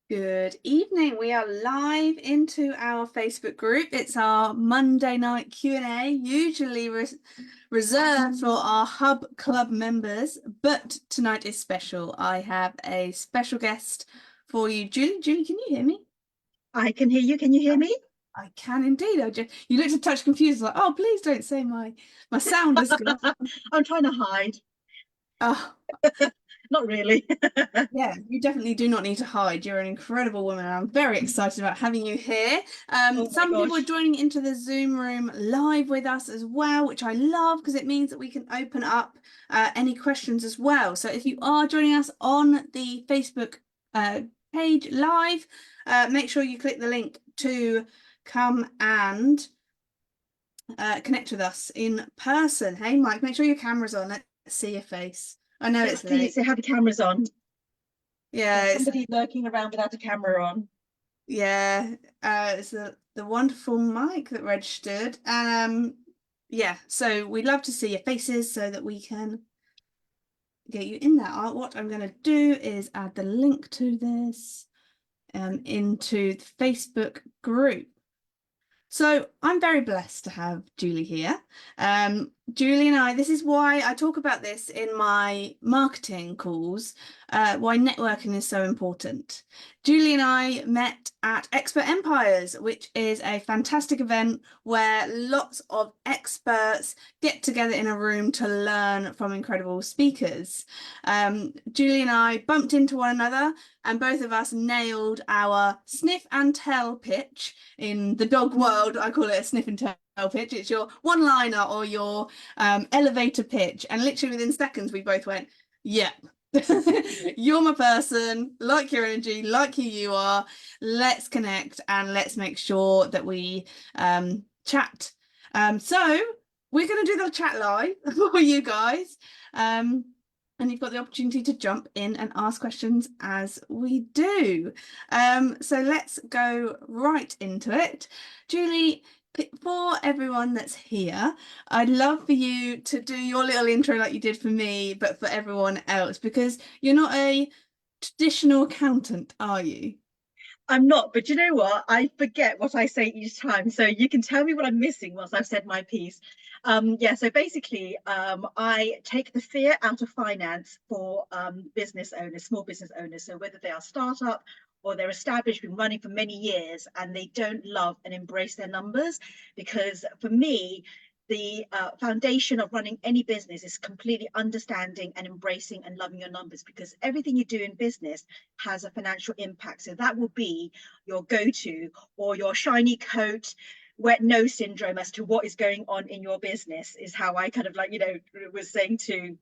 Good evening. We are live into our Facebook group. It's our Monday night Q&A, usually reserved for our Hub Club members, but tonight is special. I have a special guest for you. Julie, can you hear me? I can hear you. Can you hear me? I can indeed. You looked a touch confused, like, oh, please don't say my sound is gone. I'm trying to hide. Oh, Not really. yeah, you definitely do not need to hide. You're an incredible woman. I'm very excited about having you here. Oh my Some people are gosh. joining into the Zoom room live with us as well, which I love because it means that we can open up any questions as well. So if you are joining us on the Facebook uh, page live, make sure you click the link to come and connect with us in person. Hey, Mike, make sure your camera's on. Let's see your face. I know Yes, it's please. late. They have the cameras on. Yeah, There's it's somebody lurking around without a camera on. Yeah, it's the wonderful Mike that registered, and yeah, so we'd love to see your faces so that we can get you in there. What I'm going to do is add the link to this into the Facebook group. So I'm very blessed to have Julie here. Julie and I, this is why I talk about this in my marketing calls, why networking is so important. Julie and I met at Expert Empires, which is a fantastic event where lots of experts get together in a room to learn from incredible speakers. Julie and I bumped into one another, and both of us nailed our sniff and tell pitch. In the dog world, I call it a sniff and tell pitch. It's your one liner or your elevator pitch. And literally within seconds, we both went, yep. You're my person, like your energy, like who you are. Let's connect and let's make sure that we chat. So we're going to do the chat live for you guys. And you've got the opportunity to jump in and ask questions as we do. So let's go right into it. Julie, for everyone that's here, I'd love for you to do your little intro like you did for me, but for everyone else, because you're not a traditional accountant, are you? I'm not, but you know what? I forget what I say each time. So you can tell me what I'm missing once I've said my piece. Yeah, so basically, I take the fear out of finance for business owners, small business owners. So whether they are startup or they're established, been running for many years, and they don't love and embrace their numbers, because for me, the foundation of running any business is completely understanding and embracing and loving your numbers, because everything you do in business has a financial impact. So that will be your go-to or your shiny coat, wet nose syndrome as to what is going on in your business, is how I kind of like, was saying to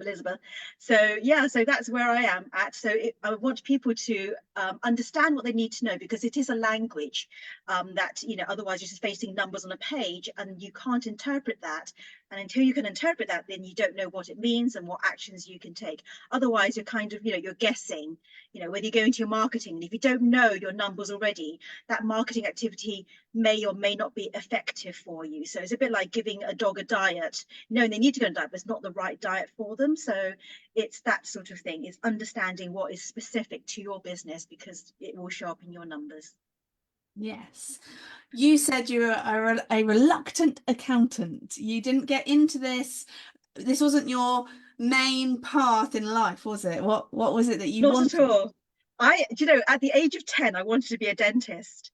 Elizabeth. So yeah, so that's where I am at. So I want people to understand what they need to know, because it is a language that, otherwise you're just facing numbers on a page and you can't interpret that. And until you can interpret that, then you don't know what it means and what actions you can take. Otherwise, you're kind of, you're guessing, whether you go into your marketing, and if you don't know your numbers already, that marketing activity may or may not be effective for you. So it's a bit like giving a dog a diet, knowing they need to go on a diet, but it's not the right diet for them. So it's that sort of thing, is understanding what is specific to your business, because it will show up in your numbers. Yes. You said you were a reluctant accountant. You didn't get into this. This wasn't your main path in life, was it? What was it that you Not at wanted? all. At the age of 10, I wanted to be a dentist.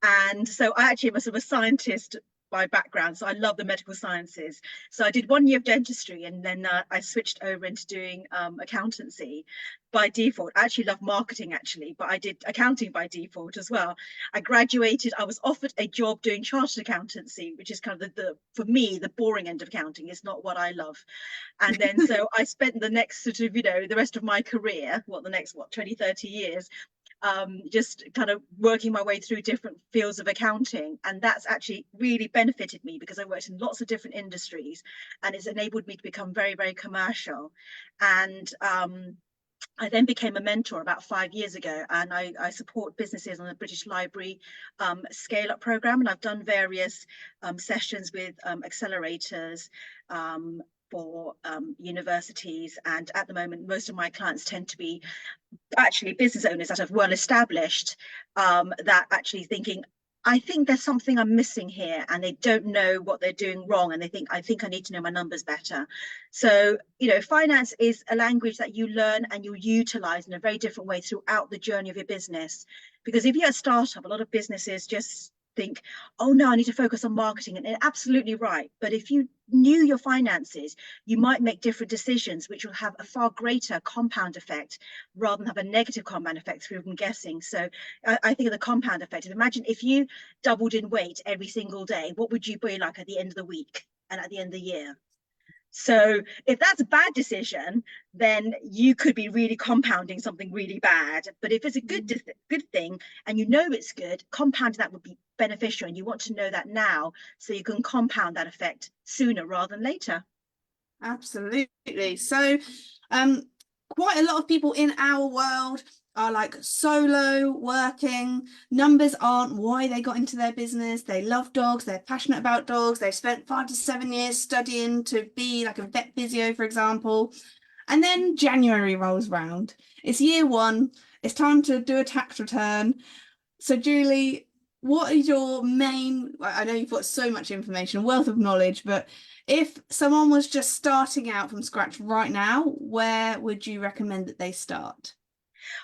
And so I actually am a sort of a scientist by background. So I love the medical sciences. So I did 1 year of dentistry, and then I switched over into doing accountancy by default. I actually love marketing, actually, but I did accounting by default as well. I graduated, I was offered a job doing chartered accountancy, which is kind of for me, the boring end of accounting. Is not what I love. And then so I spent the next sort of, the rest of my career, the next, 20, 30 years, just kind of working my way through different fields of accounting. And that's actually really benefited me, because I worked in lots of different industries, and it's enabled me to become very, very commercial. And I then became a mentor about 5 years ago, and I support businesses on the British Library scale up program. And I've done various sessions with accelerators, for universities, and at the moment most of my clients tend to be actually business owners that have well established, that actually thinking, I think there's something I'm missing here, and they don't know what they're doing wrong, and they think, I think I need to know my numbers better. So, finance is a language that you learn and you utilize in a very different way throughout the journey of your business. Because if you're a startup, a lot of businesses just think, oh no, I need to focus on marketing, and they're absolutely right. But if you knew your finances, you might make different decisions, which will have a far greater compound effect rather than have a negative compound effect through guessing. So I think of the compound effect. Imagine if you doubled in weight every single day, what would you be like at the end of the week and at the end of the year? So if that's a bad decision, then you could be really compounding something really bad. But if it's a good thing and you know it's good, compounding that would be beneficial, and you want to know that now so you can compound that effect sooner rather than later. Absolutely. So, quite a lot of people in our world are like solo working. Numbers aren't why they got into their business. They love dogs. They're passionate about dogs. They've spent 5 to 7 years studying to be like a vet physio, for example. And then January rolls round. It's year one. It's time to do a tax return. So, Julie, what is your main? I know you've got so much information, a wealth of knowledge, but if someone was just starting out from scratch right now, where would you recommend that they start?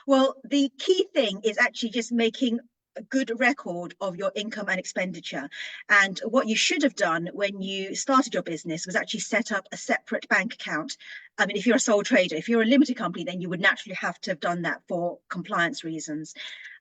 Well, the key thing is actually just making a good record of your income and expenditure. And what you should have done when you started your business was actually set up a separate bank account. I mean, if you're a sole trader, if you're a limited company, then you would naturally have to have done that for compliance reasons.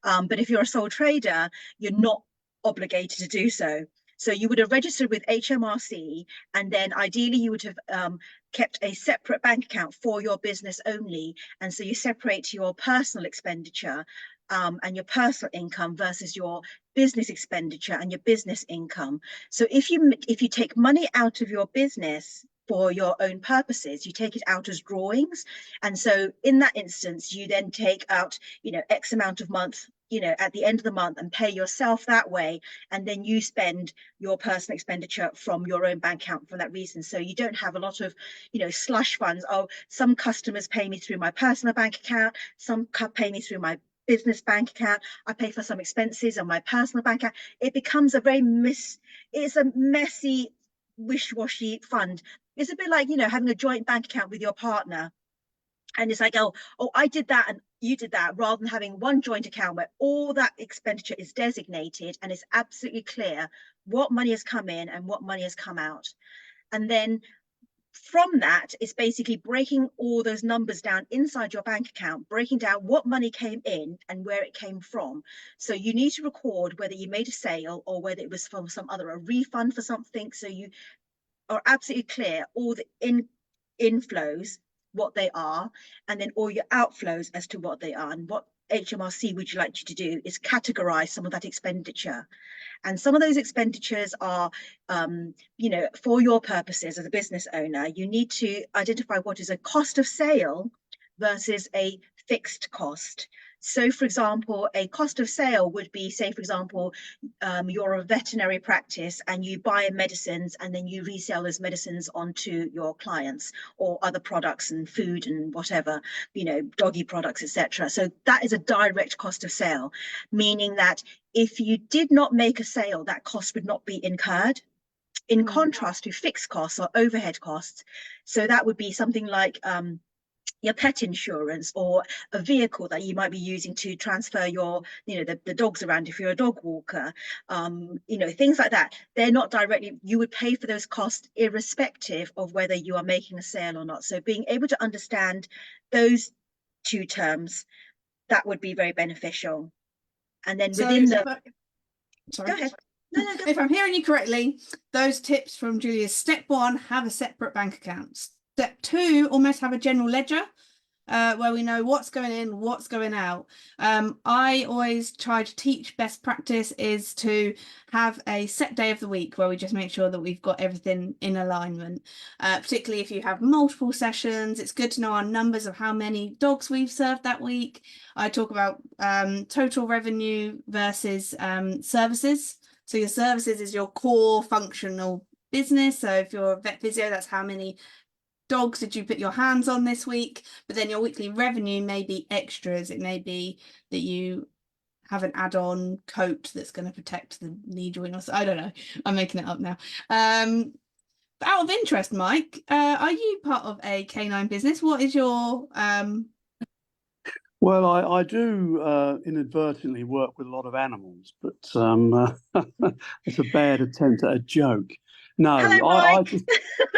But if you're a sole trader, you're not obligated to do so. So you would have registered with HMRC, and then ideally you would have kept a separate bank account for your business only. And so you separate your personal expenditure and your personal income versus your business expenditure and your business income. So if you take money out of your business for your own purposes, you take it out as drawings. And so in that instance, you then take out, X amount of month, at the end of the month, and pay yourself that way. And then you spend your personal expenditure from your own bank account for that reason. So you don't have a lot of, slush funds. Oh, some customers pay me through my personal bank account, some pay me through my business bank account. I pay for some expenses on my personal bank account. It becomes it's a messy, wish-washy fund. It's a bit like, having a joint bank account with your partner. And it's like, oh, I did that and you did that, rather than having one joint account where all that expenditure is designated and it's absolutely clear what money has come in and what money has come out. And then from that, it's basically breaking all those numbers down inside your bank account, breaking down what money came in and where it came from. So you need to record whether you made a sale or whether it was from a refund for something. So you are absolutely clear all the inflows, what they are, and then all your outflows as to what they are. And what HMRC would you like you to do is categorize some of that expenditure. And some of those expenditures are, for your purposes as a business owner, you need to identify what is a cost of sale versus a fixed cost. So, for example, a cost of sale would be, say, for example, you're a veterinary practice and you buy medicines and then you resell those medicines onto your clients, or other products and food and whatever, doggy products, etc. So that is a direct cost of sale, meaning that if you did not make a sale, that cost would not be incurred. In contrast to fixed costs or overhead costs. So that would be something like your pet insurance, or a vehicle that you might be using to transfer your, the dogs around if you're a dog walker, things like that. They're not directly, you would pay for those costs irrespective of whether you are making a sale or not. So being able to understand those two terms, that would be very beneficial. And then within Sorry. Go ahead. No, no, go. If I'm hearing you correctly, those tips from Julia's step one, have a separate bank account. Step two, almost have a general ledger where we know what's going in, what's going out. I always try to teach best practice is to have a set day of the week where we just make sure that we've got everything in alignment. Particularly if you have multiple sessions, it's good to know our numbers of how many dogs we've served that week. I talk about total revenue versus services. So your services is your core functional business. So if you're a vet physio, that's how many dogs did you put your hands on this week? But then your weekly revenue may be extras. It may be that you have an add-on coat that's going to protect the knee joint or so. I don't know. I'm making it up now. But out of interest, Mike, are you part of a canine business? What is your Well, I do inadvertently work with a lot of animals, but it's a bad attempt at a joke. Hello, No, I Mike. just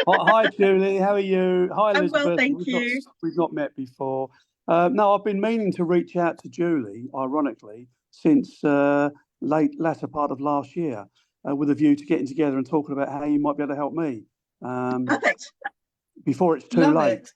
hi Julie, how are you? Hi I'm well, Elizabeth, thank you. we've not met before. No, I've been meaning to reach out to Julie, ironically, since latter part of last year, with a view to getting together and talking about how you might be able to help me Perfect. before it's too love late. it?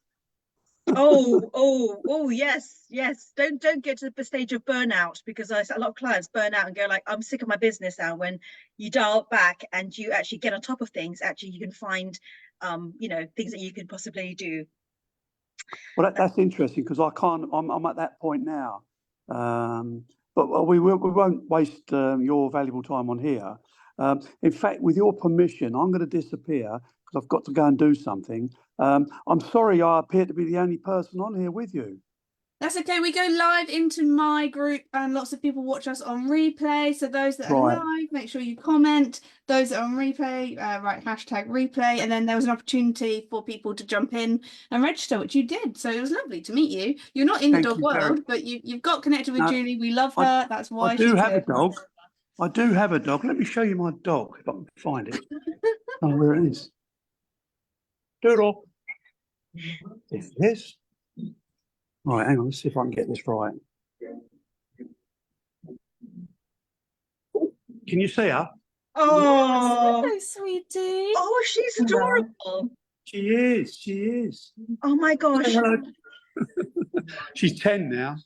Oh, yes, yes. Don't get to the stage of burnout, because a lot of clients burn out and go like, I'm sick of my business now. When you dial back and you actually get on top of things, actually you can find things that you can possibly do. Well, that's interesting because I can't. I'm at that point now, um, but we won't waste your valuable time on here. In fact, with your permission, I'm going to disappear because I've got to go and do something. I'm sorry, I appear to be the only person on here with you. That's okay. We go live into my group and lots of people watch us on replay. So those that are Right. live, make sure you comment. Those that are on replay, write hashtag replay. And then there was an opportunity for people to jump in and register, which you did. So it was lovely to meet you. You're not in the Thank dog you very. world, but you've got connected with No, Julie. We love I her. That's I why do she's have a here. dog. I do have a dog. Let me show you my dog if I can find it. Oh, where it is. Doodle. There it is. Right, hang on. Let's see if I can get this right. Can you see her? Yes, Oh, hello, sweetie. oh, she's Hello. adorable. She is. She is. Oh my Say gosh. hello. She's 10 now.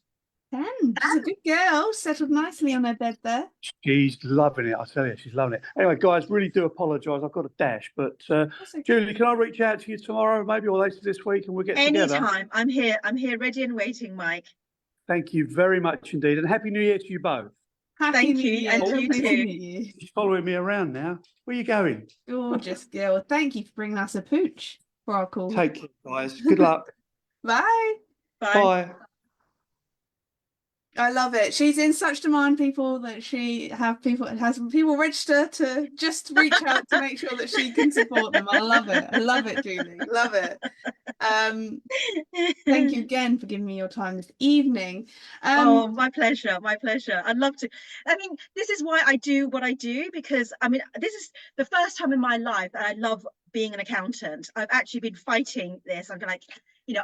10. She's a good girl, settled nicely on her bed there. She's loving it. I tell you, she's loving it. Anyway, guys, really do apologise. I've got a dash, but That's okay. Julie, can I reach out to you tomorrow, maybe, or later this week, and we'll get together? Anytime. I'm here. I'm here, ready and waiting, Mike. Thank you very much indeed, and happy New Year to you both. Happy Thank New you, Year. and to you Lovely to too. meet you. She's following me around now. Where are you going? Gorgeous girl. Thank you for bringing us a pooch for our call. Take care, guys. Good luck. Bye. Bye. Bye. I love it. She's in such demand, people, that she has people register to just reach out to make sure that she can support them. I love it. I love it, Julie. Love it. Thank you again for giving me your time this evening. Oh, my pleasure. My pleasure. I'd love to. I mean, this is why I do what I do, because I mean, this is the first time in my life, and I love being an accountant. I've actually been fighting this. I'm like,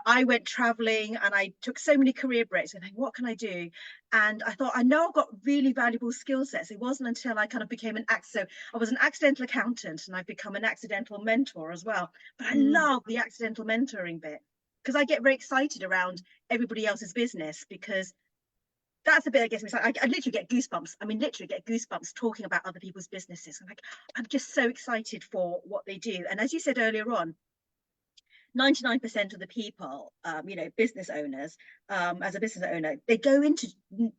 I went traveling and I took so many career breaks and what can I do? And I thought, I know I've got really valuable skill sets. It wasn't until I kind of became so I was an accidental accountant and I've become an accidental mentor as well. But I love the accidental mentoring bit because I get very excited around everybody else's business, because that's the bit that gets me excited. I literally get goosebumps. I mean, literally get goosebumps talking about other people's businesses. I'm just so excited for what they do. And as you said earlier on, 99% of the people, business owners, as a business owner, they go into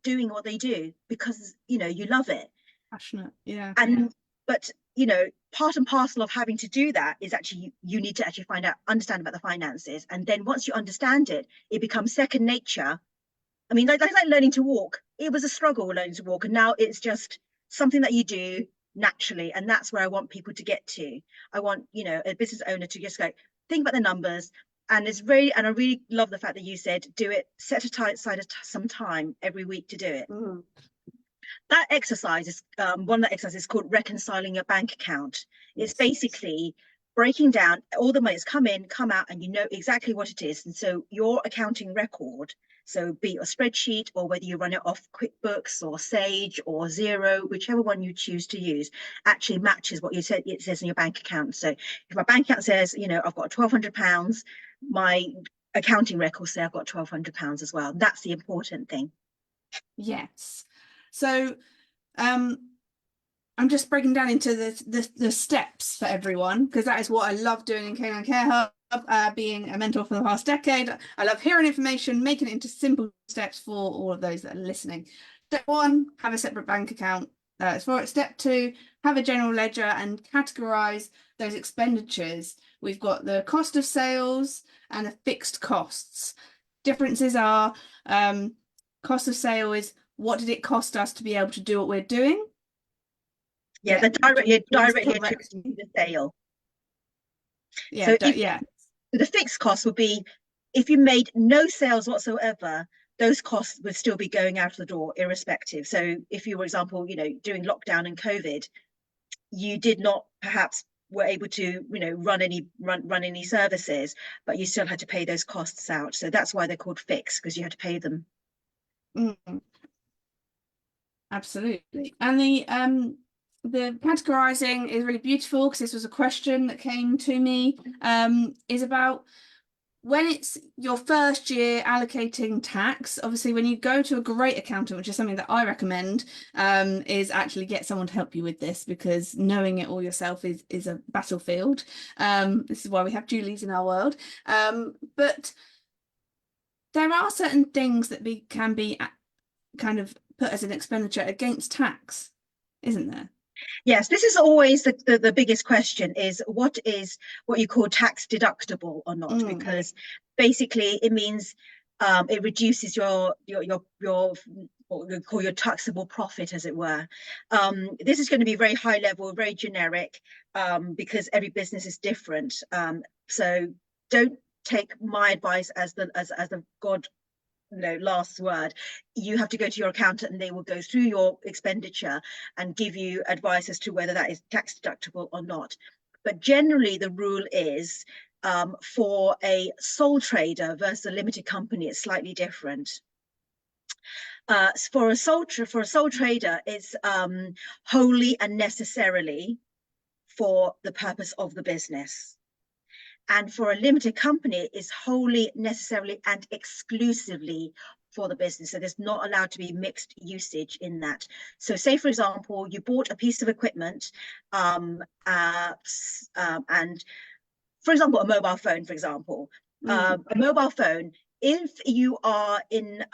doing what they do because, you love it. Passionate. Yeah. And, but, part and parcel of having to do that is actually, you need to actually understand about the finances. And then once you understand it, it becomes second nature. I mean, like learning to walk. It was a struggle learning to walk, and now it's just something that you do naturally, and that's where I want people to get to. I want, a business owner to just go think about the numbers, and I really love the fact that you said do it, set aside some time every week to do it. That exercise is one of the exercises called reconciling your bank account. Yes. It's basically breaking down all the money that's come in, come out, and you know exactly what it is. And so your accounting record, so be it a spreadsheet or whether you run it off QuickBooks or Sage or Xero, whichever one you choose to use, actually matches what it says in your bank account. So if my bank account says, I've got £1,200, my accounting records say I've got £1,200 as well. That's the important thing. Yes. So I'm just breaking down into the steps for everyone, because that is what I love doing in Canine Care Hub, being a mentor for the past decade. I love hearing information, making it into simple steps for all of those that are listening. Step 1, have a separate bank account. Step 2, have a general ledger and categorize those expenditures. We've got the cost of sales and the fixed costs. Differences are cost of sale is what did it cost us to be able to do what we're doing? Yeah, they're directly attributed correctly. to the sale. Yeah, So if yeah. the fixed cost would be if you made no sales whatsoever, those costs would still be going out the door irrespective. So if you, for example, during lockdown and COVID, you did not perhaps were able to, run any services, but you still had to pay those costs out. So that's why they're called fixed, because you had to pay them. Absolutely. And the categorizing is really beautiful, because this was a question that came to me, is about when it's your first year allocating tax. Obviously, when you go to a great accountant, which is something that I recommend, is actually get someone to help you with this, because knowing it all yourself is a battlefield. This is why we have Julies in our world. But there are certain things that can be kind of put as an expenditure against tax, isn't there? Yes, this is always the biggest question, is what you call tax deductible or not, because basically it means it reduces your what we call your taxable profit, as it were. This is going to be very high level, very generic, because every business is different. So don't take my advice as the God last word. You have to go to your accountant, and they will go through your expenditure and give you advice as to whether that is tax deductible or not. But generally the rule is, for a sole trader versus a limited company, it's slightly different. For a sole trader, it's wholly and necessarily for the purpose of the business. And for a limited company, is wholly, necessarily, and exclusively for the business. So there's not allowed to be mixed usage in that. So say, for example, you bought a piece of equipment, and for example, a mobile phone, for example, a mobile phone, if you are in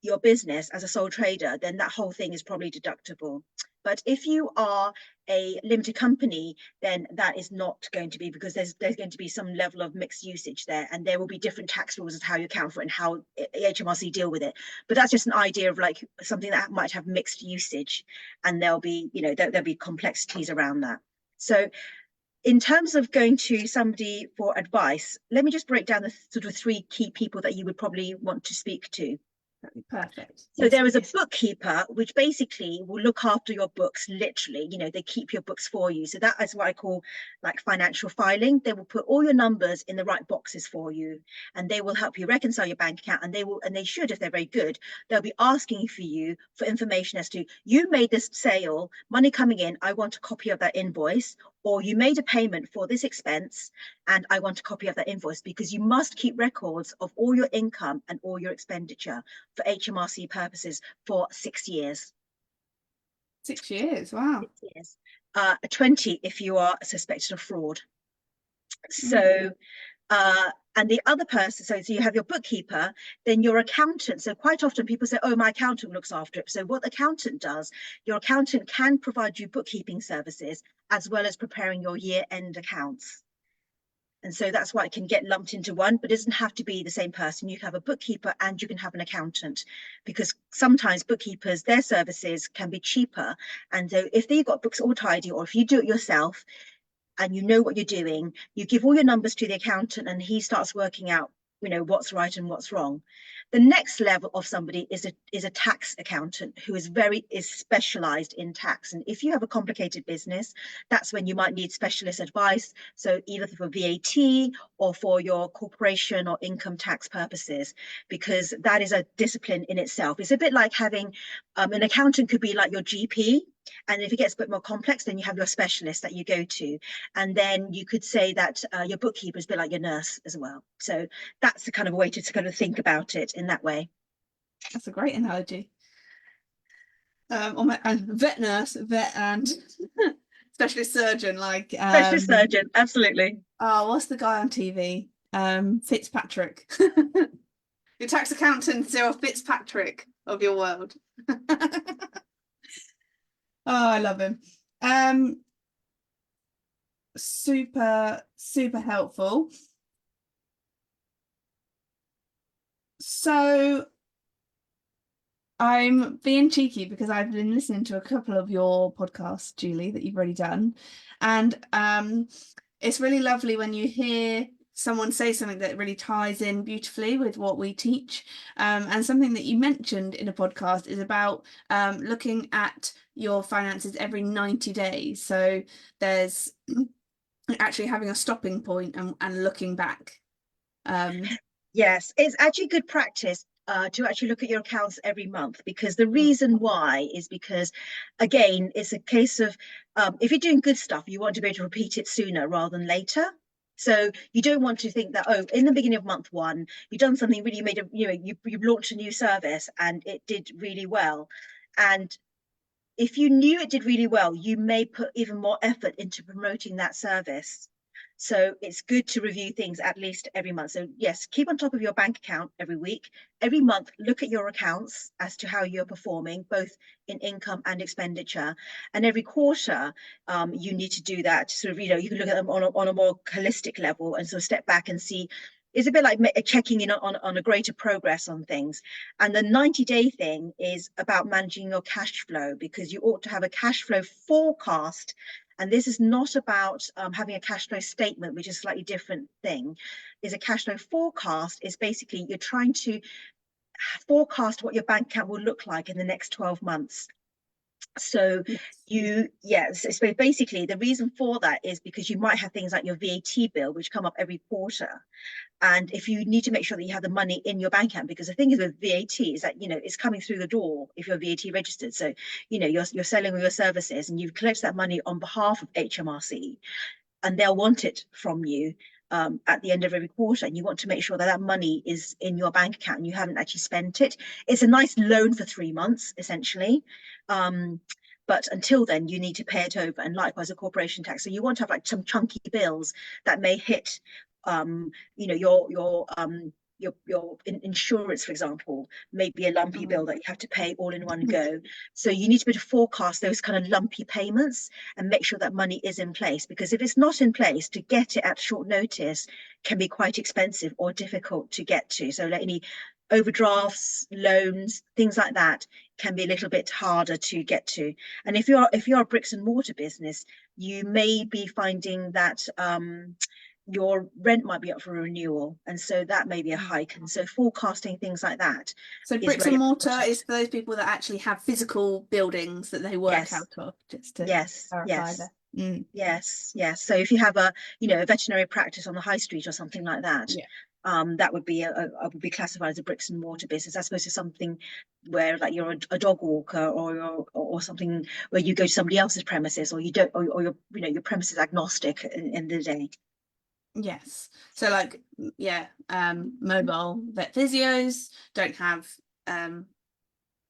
your business as a sole trader, then that whole thing is probably deductible. But if you are a limited company, then that is not going to be, because there's going to be some level of mixed usage there, and there will be different tax rules as how you account for it and how HMRC deal with it. But that's just an idea of like something that might have mixed usage, and there'll be complexities around that. So in terms of going to somebody for advice, let me just break down the sort of 3 key people that you would probably want to speak to. That'd be perfect. So yes, there is a bookkeeper, which basically will look after your books, literally, they keep your books for you. So that is what I call like financial filing. They will put all your numbers in the right boxes for you, and they will help you reconcile your bank account, and they should, if they're very good, they'll be asking for you for information as to, you made this sale, money coming in, I want a copy of that invoice, or you made a payment for this expense and I want a copy of that invoice, because you must keep records of all your income and all your expenditure for HMRC purposes for 6 years. 6 years, wow. 6 years. 20 if you are suspected of fraud. So and the other person, so you have your bookkeeper, then your accountant. So quite often people say, oh, my accountant looks after it. So what the accountant does, your accountant can provide you bookkeeping services as well as preparing your year-end accounts. And so that's why it can get lumped into one, but it doesn't have to be the same person. You can have a bookkeeper and you can have an accountant, because sometimes bookkeepers, their services can be cheaper. And so if they've got books all tidy, or if you do it yourself and you know what you're doing, you give all your numbers to the accountant and he starts working out, what's right and what's wrong. The next level of somebody is a tax accountant who is specialized in tax. And if you have a complicated business, that's when you might need specialist advice. So either for VAT or for your corporation or income tax purposes, because that is a discipline in itself. It's a bit like having an accountant could be like your GP. And if it gets a bit more complex, then you have your specialist that you go to. And then you could say that your bookkeeper is a bit like your nurse as well. So that's the kind of way to kind of think about it in that way. That's a great analogy. Vet nurse, vet and specialist surgeon, like specialist surgeon, absolutely. Oh, what's the guy on TV? Fitzpatrick. Your tax accountant, Cyril Fitzpatrick of your world. Oh, I love him. Um, super, super helpful. So I'm being cheeky because I've been listening to a couple of your podcasts, Julie, that you've already done. And it's really lovely when you hear someone say something that really ties in beautifully with what we teach. And something that you mentioned in a podcast is about looking at your finances every 90 days. So there's actually having a stopping point and looking back. Yes, it's actually good practice to actually look at your accounts every month, because the reason why is because, again, it's a case of if you're doing good stuff, you want to be able to repeat it sooner rather than later. So you don't want to think that, oh, in the beginning of month one, you've done something really, you've launched a new service and it did really well. And if you knew it did really well, you may put even more effort into promoting that service. So it's good to review things at least every month. So yes, keep on top of your bank account every week. Every month, look at your accounts as to how you're performing, both in income and expenditure. And every quarter, you need to do that. Sort of, you can look at them on a more holistic level and sort of step back and see. It's a bit like checking in on a greater progress on things. And the 90-day thing is about managing your cash flow, because you ought to have a cash flow forecast. And this is not about having a cash flow statement, which is a slightly different thing. Is a cash flow forecast is basically you're trying to forecast what your bank account will look like in the next 12 months. So so basically the reason for that is because you might have things like your VAT bill, which come up every quarter. And if you need to make sure that you have the money in your bank account, because the thing is with VAT is that, it's coming through the door if you're VAT registered. So, you're selling all your services and you've collected that money on behalf of HMRC, and they'll want it from you at the end of every quarter. And you want to make sure that that money is in your bank account and you haven't actually spent it. It's a nice loan for 3 months, essentially. But until then, you need to pay it over. And likewise, a corporation tax. So you want to have like some chunky bills that may hit your insurance, for example, may be a lumpy bill that you have to pay all in one go. So you need to be able to forecast those kind of lumpy payments and make sure that money is in place, because if it's not in place, to get it at short notice can be quite expensive or difficult to get to. So like any overdrafts, loans, things like that can be a little bit harder to get to. And if you're a bricks and mortar business, you may be finding that your rent might be up for renewal, and so that may be a hike. And so forecasting things like that So is bricks very and mortar important. is for those people that actually have physical buildings that they work Yes, out of, just to yes, clarify yes, that. Mm. yes, yes. So if you have a veterinary practice on the high street or something like that, Yeah. that would be would be classified as a bricks and mortar business, as opposed to something where like you're a dog walker, or something where you go to somebody else's premises, or you don't, or your premises agnostic in the day. Yes. So like, mobile vet physios don't have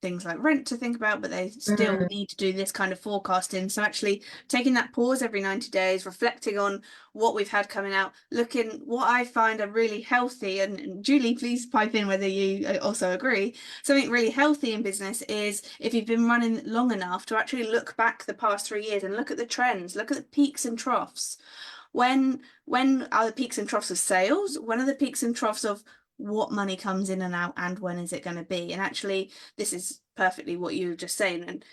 things like rent to think about, but they still need to do this kind of forecasting. So actually taking that pause every 90 days, reflecting on what we've had coming out, looking what I find are really healthy, and Julie, please pipe in whether you also agree. Something really healthy in business is if you've been running long enough to actually look back the past 3 years and look at the trends, look at the peaks and troughs. When are the peaks and troughs of sales? When are the peaks and troughs of what money comes in and out, and when is it going to be? And actually, this is perfectly what you were just saying, and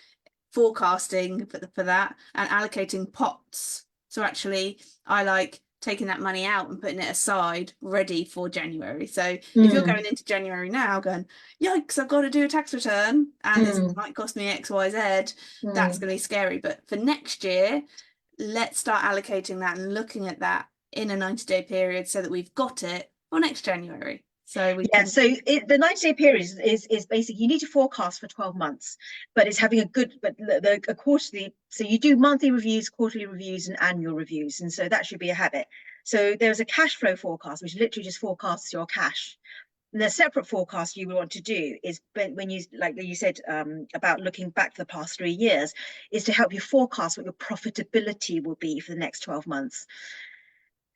forecasting for that and allocating pots. So actually, I like taking that money out and putting it aside ready for January. So if you're going into January now going, yikes, I've got to do a tax return and it might cost me X, Y, Z, that's going to be scary. But for next year, let's start allocating that and looking at that in a 90-day period so that we've got it for next January. So we can. So the 90-day period is basically you need to forecast for 12 months, but it's having a quarterly. So you do monthly reviews, quarterly reviews, and annual reviews, and so that should be a habit. So there's a cash flow forecast, which literally just forecasts your cash. And the separate forecast you would want to do is when you, like you said, about looking back for the past 3 years, is to help you forecast what your profitability will be for the next 12 months.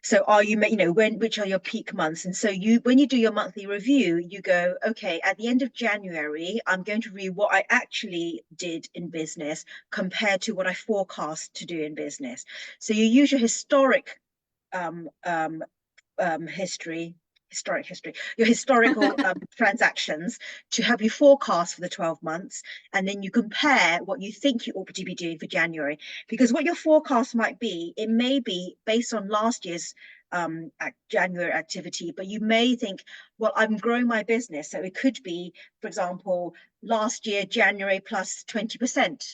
So are you, which are your peak months? And so when you do your monthly review, you go, okay, at the end of January, I'm going to review what I actually did in business compared to what I forecast to do in business. So you use your um, um, history, your historical transactions to help you forecast for the 12 months. And then you compare what you think you ought to be doing for January. Because what your forecast might be, it may be based on last year's January activity, but you may think, well, I'm growing my business. So it could be, for example, last year, January plus 20%,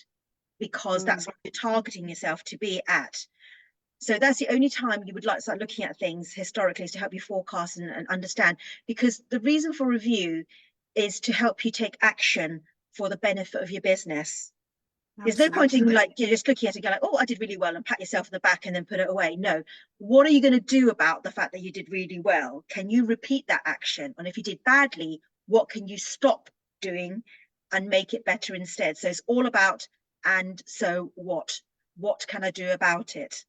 because that's what you're targeting yourself to be at. So that's the only time you would like to start looking at things historically, is to help you forecast and understand. Because the reason for review is to help you take action for the benefit of your business. There's no point in like you're just looking at it and go like, oh, I did really well, and pat yourself on the back and then put it away. No, what are you going to do about the fact that you did really well? Can you repeat that action? And if you did badly, what can you stop doing and make it better instead? So it's all about, and so what? What can I do about it?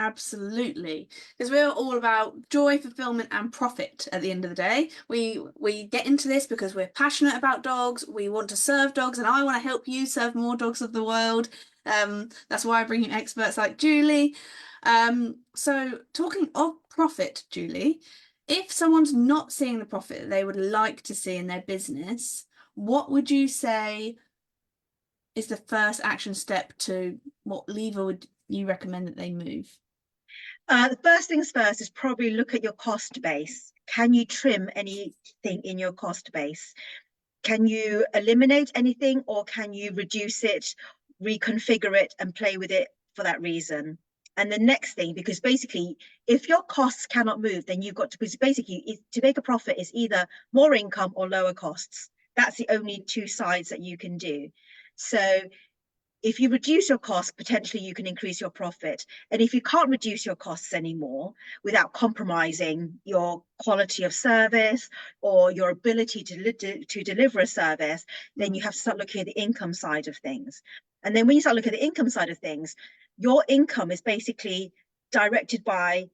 Absolutely, because we're all about joy, fulfillment, and profit at the end of the day. We get into this because we're passionate about dogs. We want to serve dogs, and I want to help you serve more dogs of the world. That's why I bring you experts like Julie. So talking of profit, Julie, if someone's not seeing the profit that they would like to see in their business, what would you say is the first action step to what lever would you recommend that they move? The first things first is probably look at your cost base. Can you trim anything in your cost base? Can you eliminate anything, or can you reduce it, reconfigure it, and play with it for that reason? And the next thing, because basically, if your costs cannot move, then you've got to, because basically, to make a profit is either more income or lower costs. That's the only two sides that you can do. So if you reduce your costs, potentially you can increase your profit. And if you can't reduce your costs anymore without compromising your quality of service or your ability to deliver a service, then you have to start looking at the income side of things. And then when you start looking at the income side of things, your income is basically directed by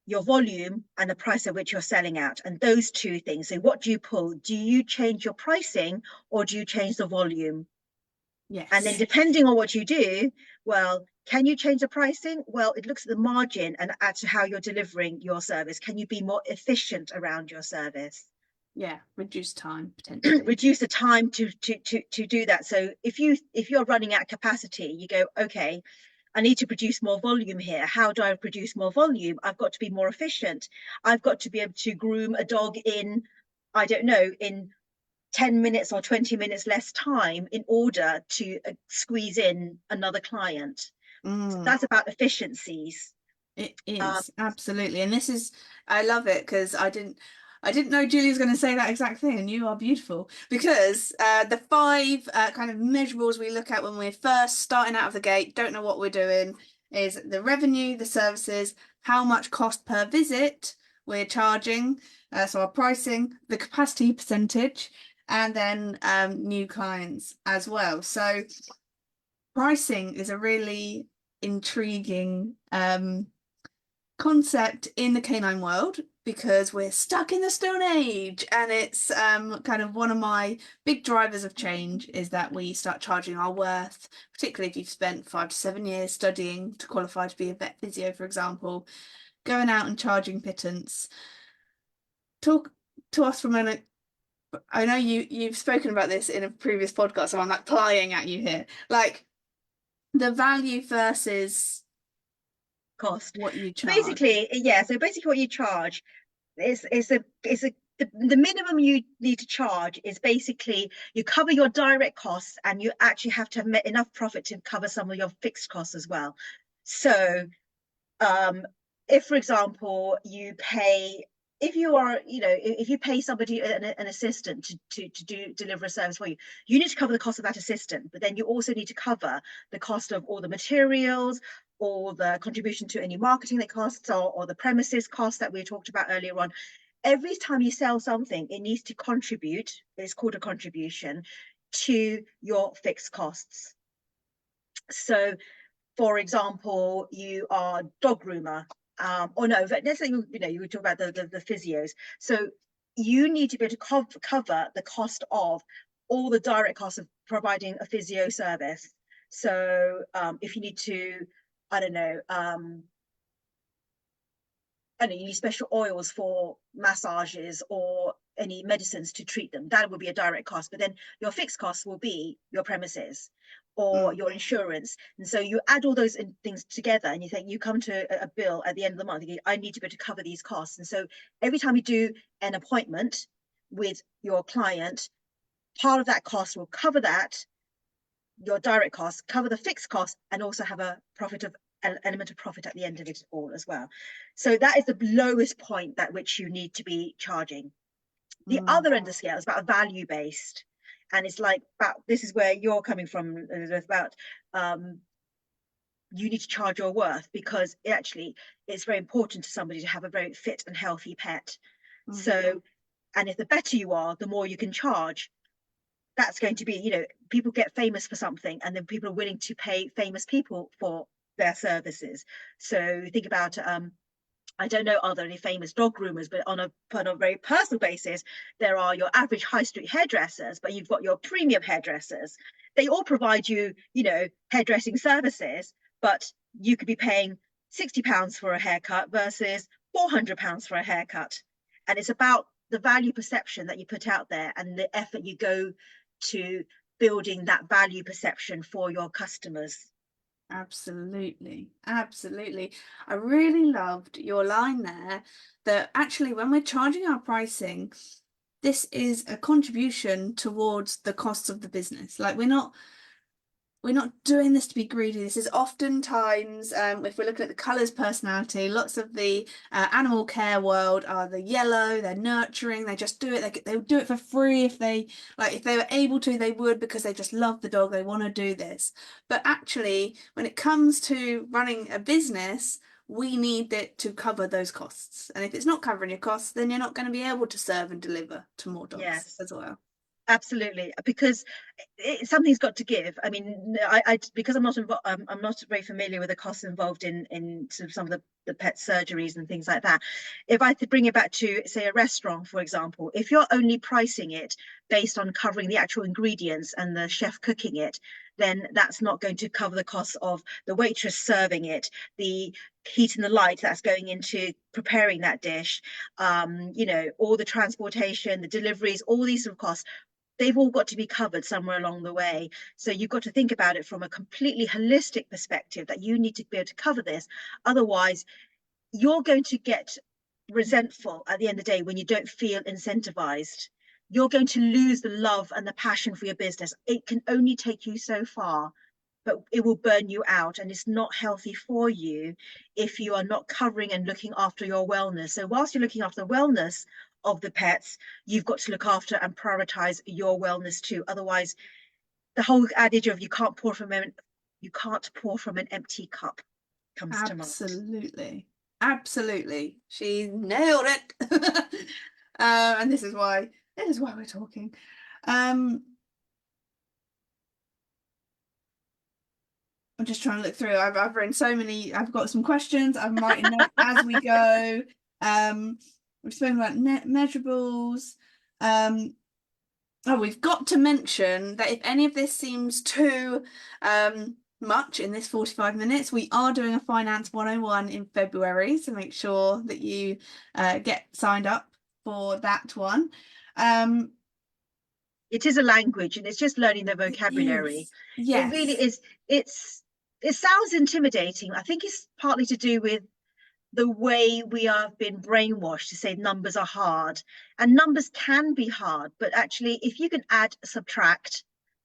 your volume and the price at which you're selling at, and those two things. So what do you pull? Do you change your pricing, or do you change the volume? Yes. And then depending on what you do, well, can you change the pricing? Well, it looks at the margin and at how you're delivering your service. Can you be more efficient around your service? Yeah, reduce time potentially. Reduce the time to do that. So if you're running out of capacity, you go, okay, I need to produce more volume here. How do I produce more volume? I've got to be more efficient. I've got to be able to groom a dog in, I don't know, in 10 minutes or 20 minutes less time in order to squeeze in another client. So that's about efficiencies. It is absolutely, and this is, I love it because I didn't know Julie was going to say that exact thing, and you are beautiful, because the five kind of measurables we look at when we're first starting out of the gate, don't know what we're doing, is the revenue, the services, how much cost per visit we're charging, so our pricing, the capacity percentage, and then new clients as well. So pricing is a really intriguing concept in the canine world, because we're stuck in the Stone Age, and it's kind of one of my big drivers of change is that we start charging our worth, particularly if you've spent 5 to 7 years studying to qualify to be a vet physio, for example, going out and charging pittance. Talk to us from an, I know you've spoken about this in a previous podcast, so I'm like plying at you here, like the value versus Cost. what you charge. Basically, yeah. So basically, what you charge is the minimum you need to charge is basically you cover your direct costs, and you actually have to have enough profit to cover some of your fixed costs as well. So, if, for example, you pay, if you are, if you pay somebody an assistant to deliver a service for you, you need to cover the cost of that assistant, but then you also need to cover the cost of all the materials, or the contribution to any marketing that costs, or the premises costs that we talked about earlier on. Every time you sell something, it needs to contribute, it's called a contribution, to your fixed costs. So, for example, you are dog groomer, or no, let's say, you were talking about the physios. So you need to be able to cover the cost of all the direct costs of providing a physio service. So if you need to, I don't know, you need special oils for massages or any medicines to treat them, that would be a direct cost. But then your fixed costs will be your premises or your insurance. And so you add all those things together and you think, you come to a bill at the end of the month, I need to be able to cover these costs. And so every time you do an appointment with your client, part of that cost will cover that, your direct costs, cover the fixed costs, and also have a profit of an element of profit at the end of it all as well. So that is the lowest point at which you need to be charging. The other end of the scale is about value based, and it's like this is where you're coming from, Elizabeth, about you need to charge your worth, because actually it's very important to somebody to have a very fit and healthy pet. So, and if the better you are, the more you can charge. That's going to be, people get famous for something, and then people are willing to pay famous people for their services. So think about, I don't know, are there any famous dog groomers, but on a very personal basis, there are your average high street hairdressers, but you've got your premium hairdressers. They all provide you, hairdressing services, but you could be paying £60 for a haircut versus £400 for a haircut. And it's about the value perception that you put out there and the effort you go to building that value perception for your customers. Absolutely. Absolutely. I really loved your line there that actually when we're charging our pricing, this is a contribution towards the costs of the business. Like we're not doing this to be greedy. This is oftentimes, if we're looking at the colours personality, lots of the animal care world are the yellow, they're nurturing, they just do it, they would do it for free if they were able to, they would, because they just love the dog, they want to do this. But actually, when it comes to running a business, we need it to cover those costs. And if it's not covering your costs, then you're not going to be able to serve and deliver to more dogs as well. Absolutely, because something's got to give. I mean, I because I'm not very familiar with the costs involved in sort of some of the pet surgeries and things like that. If I could bring it back to, say, a restaurant, for example, if you're only pricing it based on covering the actual ingredients and the chef cooking it, then that's not going to cover the costs of the waitress serving it, the heat and the light that's going into preparing that dish, all the transportation, the deliveries, all these sort of costs. They've all got to be covered somewhere along the way. So you've got to think about it from a completely holistic perspective, that you need to be able to cover this. Otherwise, you're going to get resentful at the end of the day when you don't feel incentivized. You're going to lose the love and the passion for your business. It can only take you so far, but it will burn you out, and it's not healthy for you if you are not covering and looking after your wellness. So whilst you're looking after the wellness of the pets, you've got to look after and prioritize your wellness too. Otherwise, the whole adage of you can't pour from an empty cup comes to mind. Absolutely, she nailed it. And this is why we're talking. I'm just trying to look through. I've written so many. I've got some questions. I'm writing notes as we go. We've spoken about measurables. We've got to mention that if any of this seems too much in this 45 minutes, we are doing a Finance 101 in February, so make sure that you get signed up for that one. It is a language, and it's just learning the vocabulary. Yes. It really is. It sounds intimidating. I think it's partly to do with the way we have been brainwashed to say numbers are hard, and numbers can be hard, but actually if you can add, subtract,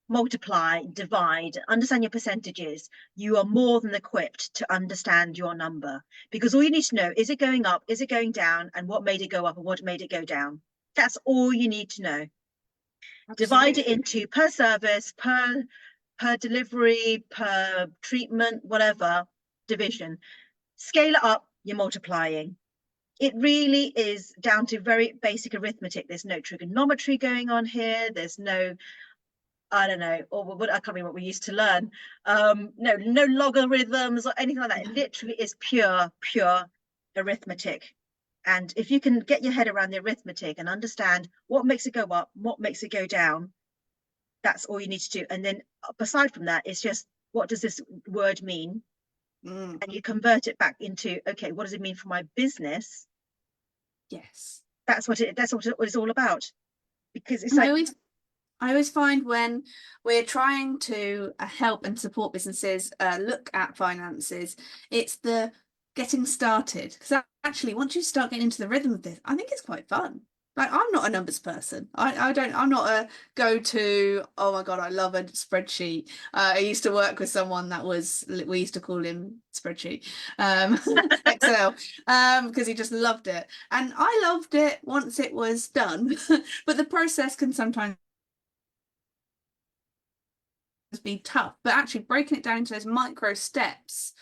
multiply, divide, understand your percentages, you are more than equipped to understand your number, because all you need to know, is it going up, is it going down, and what made it go up and what made it go down. That's all you need to know. Absolutely. Divide it into per service, per delivery, per treatment, whatever division. Scale it up, you're multiplying. It really is down to very basic arithmetic. There's no trigonometry going on here. There's no, I don't know, or what, I can't remember what we used to learn. No logarithms or anything like that. It literally is pure arithmetic. And if you can get your head around the arithmetic and understand what makes it go up, what makes it go down, that's all you need to do. And then aside from that, it's just, what does this word mean? Mm. And you convert it back into, okay, what does it mean for my business? Yes. That's what it's all about. Because it's And like, I always find when we're trying to help and support businesses look at finances, it's the getting started. Because actually, once you start getting into the rhythm of this, I think it's quite fun. Like, I'm not a numbers person. I'm not a go-to, oh my God, I love a spreadsheet. I used to work with someone that we used to call him spreadsheet, Excel, because he just loved it. And I loved it once it was done. But the process can sometimes be tough, but actually breaking it down into those micro steps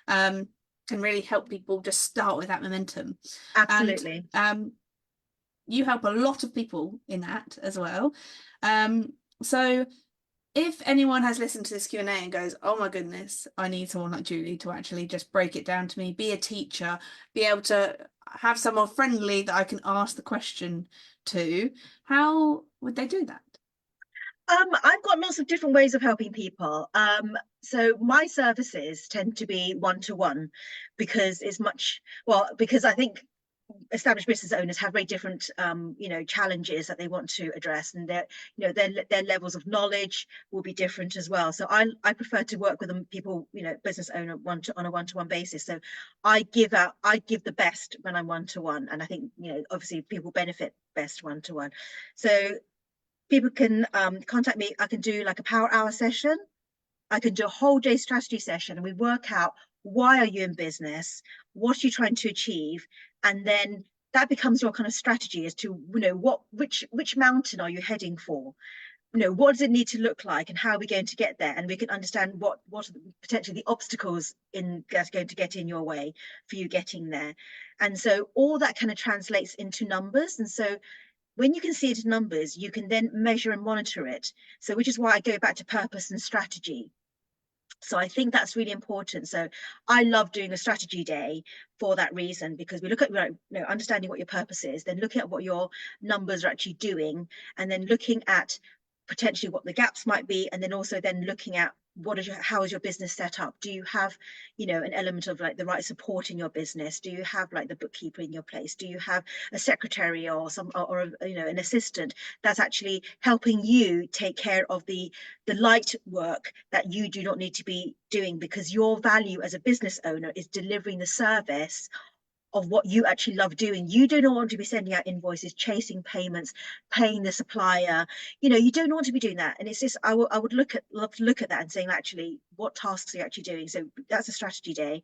can really help people just start with that momentum. absolutely. And you help a lot of people in that as well. So if anyone has listened to this Q&A and goes, oh my goodness, I need someone like Julie to actually just break it down to me, be a teacher, be able to have someone friendly that I can ask the question to, how would they do that? I've got lots of different ways of helping people. So my services tend to be one-to-one because it's because I think established business owners have very different challenges that they want to address, and their levels of knowledge will be different as well. So I prefer to work with them, people, business owner on a one-to-one basis. So I give the best when I'm one-to-one, and I think obviously people benefit best one-to-one. So people can contact me. I can do like a power hour session. I can do a whole day strategy session, and we work out, why are you in business? What are you trying to achieve? And then that becomes your kind of strategy as to, which mountain are you heading for? What does it need to look like, and how are we going to get there? And we can understand what are potentially the obstacles that's going to get in your way for you getting there. And so all that kind of translates into numbers. And so when you can see it in numbers, you can then measure and monitor it. So which is why I go back to purpose and strategy. So I think that's really important. So I love doing a strategy day for that reason, because we look at understanding what your purpose is, then looking at what your numbers are actually doing, and then looking at potentially what the gaps might be, and then also then looking at how is your business set up? Do you have an element of like the right support in your business? Do you have like the bookkeeper in your place? Do you have a secretary or an assistant that's actually helping you take care of the light work that you do not need to be doing, because your value as a business owner is delivering the service of what you actually love doing. You do not want to be sending out invoices, chasing payments, paying the supplier. You don't want to be doing that. And it's just, I would love to look at that and saying, actually, what tasks are you actually doing? So that's a strategy day.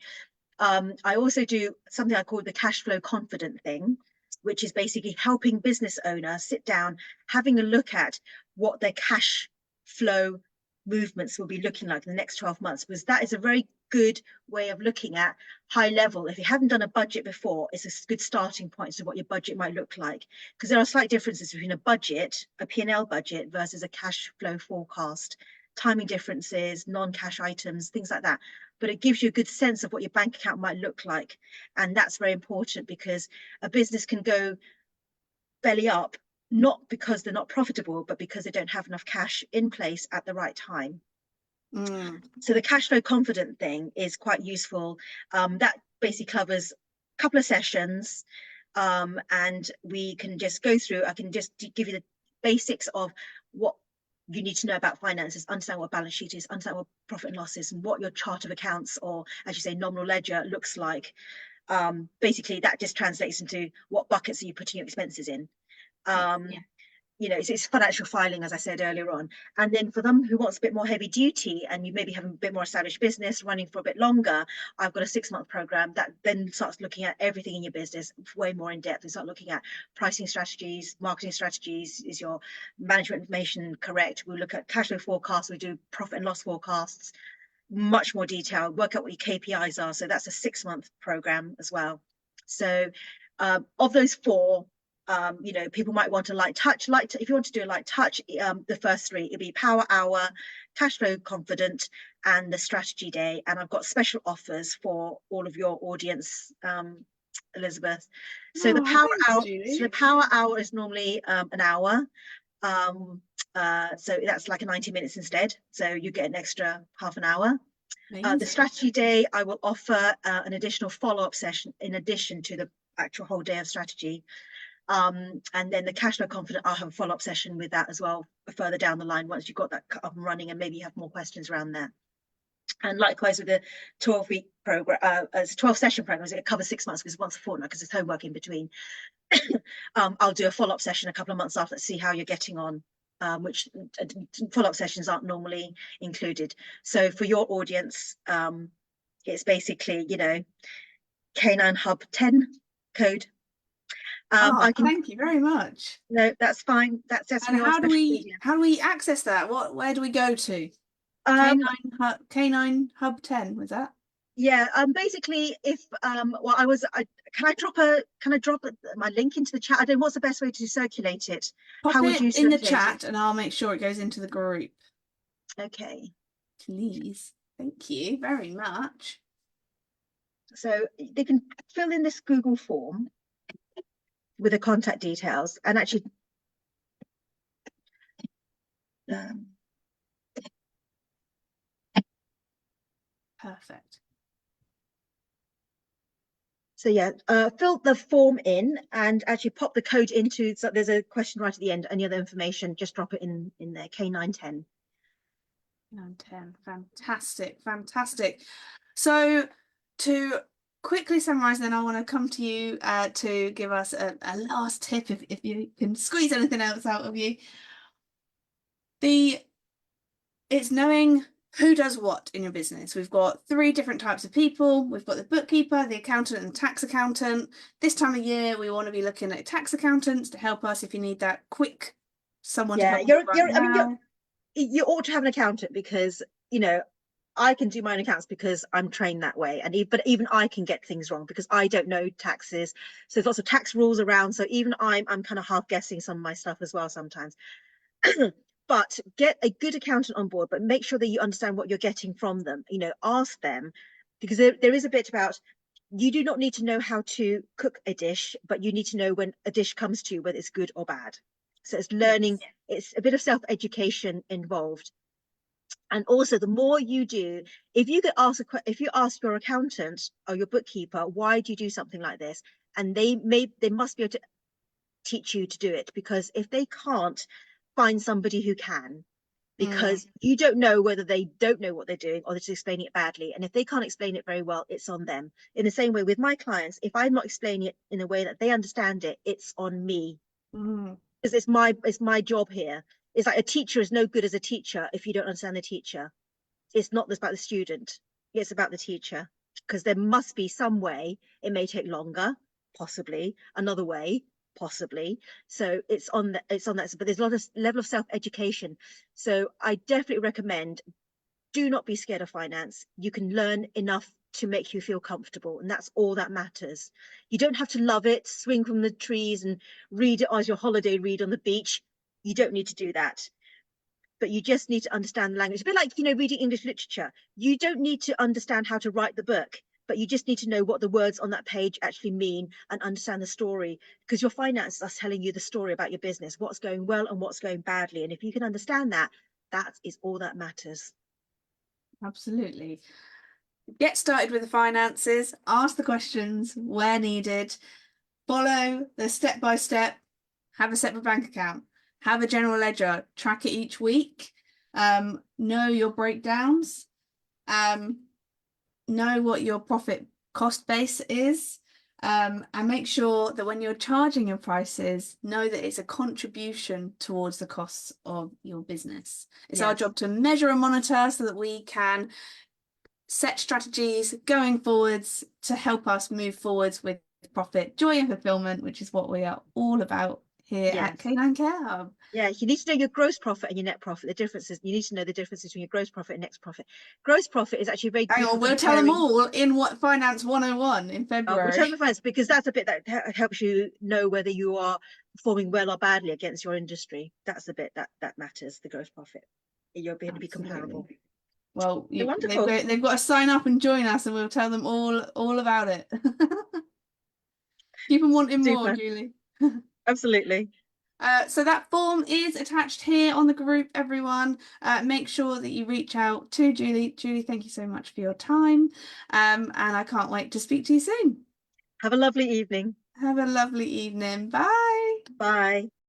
I also do something I call the cash flow confident thing, which is basically helping business owners sit down, having a look at what their cash flow movements will be looking like in the next 12 months, because that is a very good way of looking at high level. If you haven't done a budget before, it's a good starting point to what your budget might look like, because there are slight differences between a budget, a P&L budget, versus a cash flow forecast, timing differences, non-cash items, things like that. But it gives you a good sense of what your bank account might look like. And that's very important, because a business can go belly up, not because they're not profitable, but because they don't have enough cash in place at the right time. So the cash flow confident thing is quite useful. That basically covers a couple of sessions, and we can just go through. I can just give you the basics of what you need to know about finances, understand what a balance sheet is, understand what profit and loss is, and what your chart of accounts, or as you say, nominal ledger, looks like. Basically, that just translates into what buckets are you putting your expenses in. Yeah. It's financial filing, as I said earlier on. And then for them who wants a bit more heavy duty, and you maybe have a bit more established business running for a bit longer, I've got a 6-month program that then starts looking at everything in your business way more in depth. We start looking at pricing strategies, marketing strategies. Is your management information correct? We look at cash flow forecasts. We do profit and loss forecasts, much more detail, work out what your KPIs are. So that's a 6-month program as well. So of those 4, people might want a light touch. If you want to do a light touch, the first 3, it'd be power hour, cash flow confident, and the strategy day. And I've got special offers for all of your audience Elizabeth. So Oh, thanks, Julie. the power hour is normally an hour. So that's like a 90 minutes instead. So you get an extra half an hour. The Amazing. strategy day, I will offer an additional follow-up session in addition to the actual whole day of strategy. And then the cash flow confident, I'll have a follow-up session with that as well further down the line once you've got that up and running, and maybe you have more questions around there. And likewise with the 12-week program, it's 12 session programs, it covers 6 months because once a fortnight because there's homework in between. I'll do a follow-up session a couple of months after to see how you're getting on, which follow-up sessions aren't normally included. So for your audience, it's basically, you know, Canine Hub 10 code. Thank you very much. No, that's fine. That's And how do we access that? Where do we go to? Canine Hub 10, was that? Yeah, basically if can I drop my link into the chat? I don't know what's the best way to circulate it. Pop it in the chat and I'll make sure it goes into the group. Okay. Please. Thank you very much. So they can fill in this Google form with the contact details and actually perfect. So yeah, fill the form in and actually pop the code into, so there's a question right at the end, any other information, just drop it in there, K910. 910, fantastic, fantastic. So to quickly summarize, then I want to come to you to give us a last tip, if you can squeeze anything else out of you. It's knowing who does what in your business. We've got 3 different types of people. We've got the bookkeeper, the accountant, and the tax accountant. This time of year, we want to be looking at tax accountants to help us if you need that quick someone to help you right now. You ought to have an accountant because, you know, I can do my own accounts because I'm trained that way. But even I can get things wrong because I don't know taxes. So there's lots of tax rules around. So even I'm kind of half guessing some of my stuff as well sometimes. But get a good accountant on board, but make sure that you understand what you're getting from them. You know, ask them, because there is a bit about, you do not need to know how to cook a dish, but you need to know when a dish comes to you, whether it's good or bad. So it's learning, it's a bit of self-education involved. And also the more you do, if you ask your accountant or your bookkeeper, why do you do something like this? And they must be able to teach you to do it, because if they can't, find somebody who can, because you don't know whether they don't know what they're doing or they're just explaining it badly. And if they can't explain it very well, it's on them. In the same way with my clients, if I'm not explaining it in a way that they understand it, it's on me. Because it's my job here. It's like a teacher is no good as a teacher if you don't understand the teacher. It's not about the student, it's about the teacher, because there must be some way. It may take longer, possibly another way, possibly. So it's on that, but there's a lot of level of self-education. So I definitely recommend, do not be scared of finance. You can learn enough to make you feel comfortable, and that's all that matters. You don't have to love it, swing from the trees and read it as your holiday read on the beach. You don't need to do that, but you just need to understand the language. It's a bit like, you know, reading English literature. You don't need to understand how to write the book, but you just need to know what the words on that page actually mean and understand the story, because your finances are telling you the story about your business, what's going well and what's going badly. And if you can understand that, that is all that matters. Absolutely. Get started with the finances, ask the questions where needed, follow the step-by-step, have a separate bank account, have a general ledger, track it each week, know your breakdowns, know what your profit cost base is, and make sure that when you're charging your prices, know that it's a contribution towards the costs of your business. It's our job to measure and monitor so that we can set strategies going forwards to help us move forwards with profit, joy and fulfillment, which is what we are all about here at Canine Care Hub. Yeah, you need to know your gross profit and your net profit. The differences, you need to know the differences between your gross profit and net profit. Gross profit is actually very good. Hang on, we'll tell them all in what Finance 101 in February. We'll tell them first, because that's a bit that helps you know whether you are performing well or badly against your industry. That's the bit that matters, the gross profit. You're going to be comparable. Well, they've got to sign up and join us, and we'll tell them all about it. Keep them wanting more, Super. Julie. Absolutely. So that form is attached here on the group, everyone. Make sure that you reach out to Julie. Julie, thank you so much for your time. And I can't wait to speak to you soon. Have a lovely evening. Have a lovely evening. Bye. Bye.